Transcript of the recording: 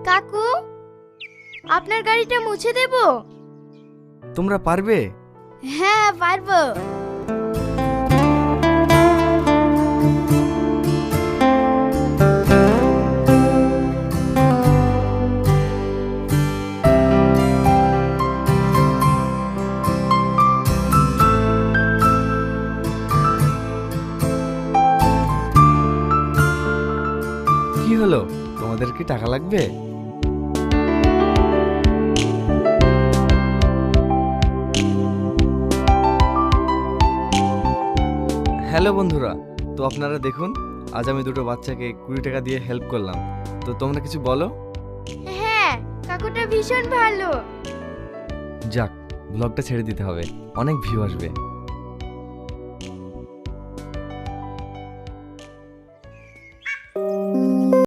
কাকু, আপনার গাড়িটা মুছে দেব? তোমরা পারবে? হ্যাঁ, পারবো। কি হলো, তোমাদের কি টাকা লাগবে? হ্যালো বন্ধুরা, তো আপনারা দেখুন, আজ আমি দুটো বাচ্চাকে 20 টাকা দিয়ে হেল্প করলাম। তো তোমরা কিছু বলো। হ্যাঁ, কাকুটা ভীষণ ভালো। যাক, ব্লগটা ছেড়ে দিতে হবে, অনেক ভিউ আসবে।